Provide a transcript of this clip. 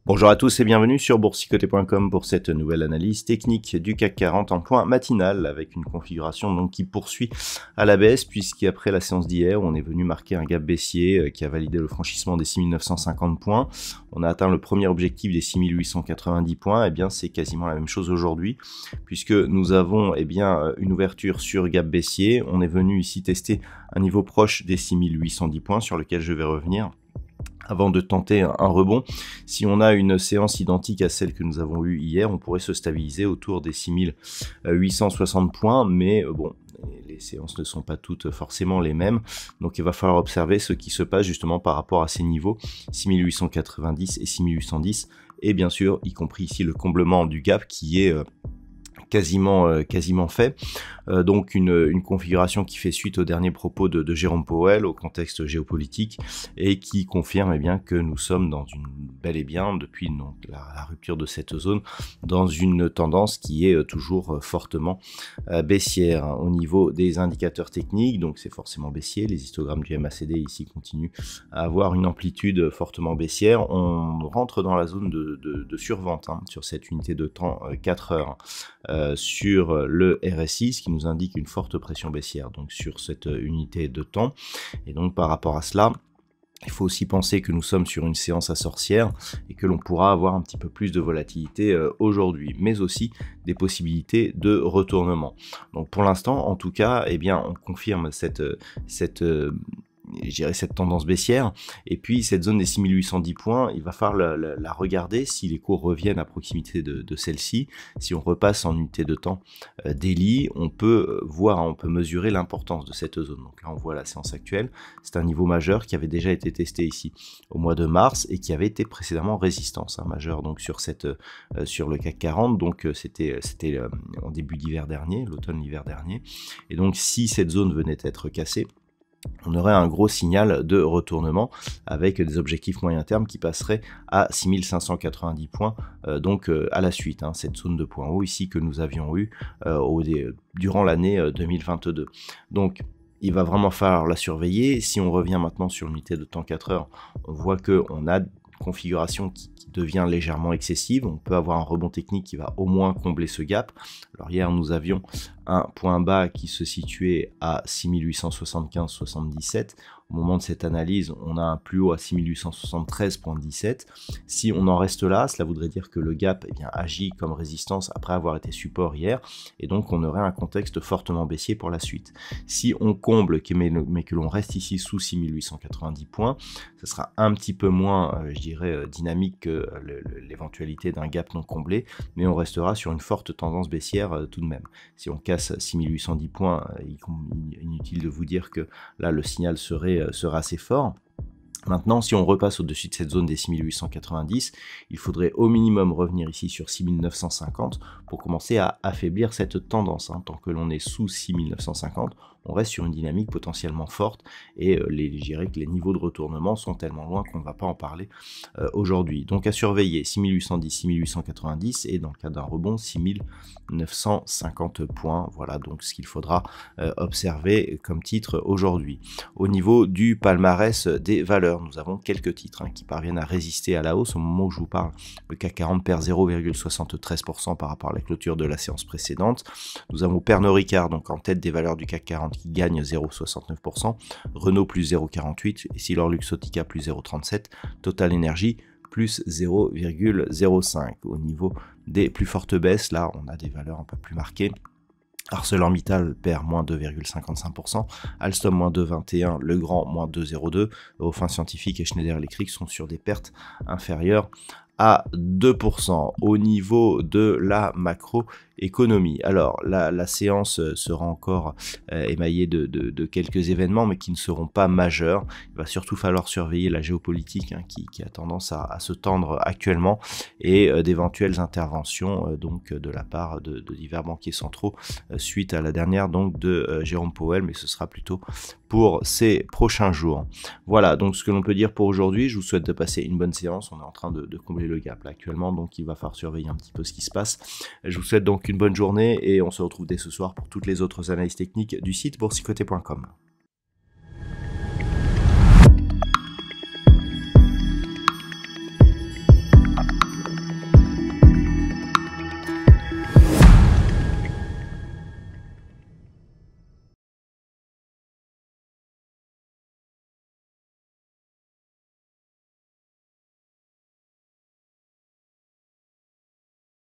Bonjour à tous et bienvenue sur boursicoté.com pour cette nouvelle analyse technique du CAC 40 en point matinal avec une configuration donc qui poursuit à la baisse puisqu'après la séance d'hier on est venu marquer un gap baissier qui a validé le franchissement des 6950 points. On a atteint le premier objectif des 6890 points, et bien c'est quasiment la même chose aujourd'hui puisque nous avons une ouverture sur gap baissier. On est venu ici tester un niveau proche des 6810 points sur lequel je vais revenir avant de tenter un rebond. Si on a une séance identique à celle que nous avons eue hier, on pourrait se stabiliser autour des 6860 points, mais bon, les séances ne sont pas toutes forcément les mêmes, donc il va falloir observer ce qui se passe justement par rapport à ces niveaux 6890 et 6810, et bien sûr, y compris ici le comblement du gap qui est quasiment fait. Donc une configuration qui fait suite aux derniers propos de Jérôme Powell au contexte géopolitique et qui confirme que nous sommes dans bel et bien depuis la rupture de cette zone dans une tendance qui est toujours fortement baissière. Au niveau des indicateurs techniques, donc c'est forcément baissier, les histogrammes du MACD ici continuent à avoir une amplitude fortement baissière. On rentre dans la zone de survente sur cette unité de temps 4 heures sur le RSI, ce qui nous indique une forte pression baissière donc sur cette unité de temps. Et donc par rapport à cela, il faut aussi penser que nous sommes sur une séance à sorcière et que l'on pourra avoir un petit peu plus de volatilité aujourd'hui, mais aussi des possibilités de retournement. Donc pour l'instant, en tout cas, on confirme cette tendance baissière, et puis cette zone des 6810 points, il va falloir la regarder si les cours reviennent à proximité de celle-ci. Si on repasse en unité de temps daily, on peut mesurer l'importance de cette zone. Donc là on voit la séance actuelle, c'est un niveau majeur qui avait déjà été testé ici au mois de mars et qui avait été précédemment résistance majeure donc sur le CAC 40, donc c'était en début d'hiver dernier, l'automne-hiver dernier, et donc si cette zone venait à être cassée, on aurait un gros signal de retournement avec des objectifs moyen terme qui passeraient à 6590 points à la suite, cette zone de points haut ici que nous avions eu durant l'année 2022. Donc il va vraiment falloir la surveiller. Si on revient maintenant sur l'unité de temps 4 heures, on voit qu'on a configuration qui devient légèrement excessive. On peut avoir un rebond technique qui va au moins combler ce gap. Alors hier nous avions un point bas qui se situait à 6875,77. Au moment de cette analyse, on a un plus haut à 6873,17. Si on en reste là, cela voudrait dire que le gap agit comme résistance après avoir été support hier, et donc on aurait un contexte fortement baissier pour la suite. Si on comble mais que l'on reste ici sous 6890 points, ce sera un petit peu moins, dynamique que l'éventualité d'un gap non comblé, mais on restera sur une forte tendance baissière tout de même. Si on casse 6810 points, inutile de vous dire que là le signal sera assez fort. Maintenant, si on repasse au-dessus de cette zone des 6890, il faudrait au minimum revenir ici sur 6950 pour commencer à affaiblir cette tendance. Tant que l'on est sous 6950, on reste sur une dynamique potentiellement forte et je dirais que les niveaux de retournement sont tellement loin qu'on ne va pas en parler aujourd'hui. Donc à surveiller 6810, 6890 et dans le cas d'un rebond 6950 points. Voilà donc ce qu'il faudra observer comme titre aujourd'hui. Au niveau du palmarès des valeurs, nous avons quelques titres qui parviennent à résister à la hausse. Au moment où je vous parle, le CAC 40 perd 0,73% par rapport à la clôture de la séance précédente. Nous avons Pernod Ricard donc en tête des valeurs du CAC 40 qui gagne 0,69%, Renault plus 0,48%, EssilorLuxottica plus 0,37%, Total Energy plus 0,05%. Au niveau des plus fortes baisses, là on a des valeurs un peu plus marquées. ArcelorMittal perd moins 2,55%, Alstom moins 2,21%, Legrand moins 2,02%, Eurofins Scientifique et Schneider Electric sont sur des pertes inférieures à 2% au niveau de la macroéconomie. Alors, la séance sera encore émaillée de quelques événements, mais qui ne seront pas majeurs. Il va surtout falloir surveiller la géopolitique qui a tendance à se tendre actuellement et d'éventuelles interventions donc de la part de divers banquiers centraux suite à la dernière donc de Jérôme Powell, mais ce sera plutôt pour ces prochains jours. Voilà donc ce que l'on peut dire pour aujourd'hui. Je vous souhaite de passer une bonne séance. On est en train de combler le gap là actuellement, donc il va falloir surveiller un petit peu ce qui se passe. Je vous souhaite donc une bonne journée et on se retrouve dès ce soir pour toutes les autres analyses techniques du site boursicoté.com.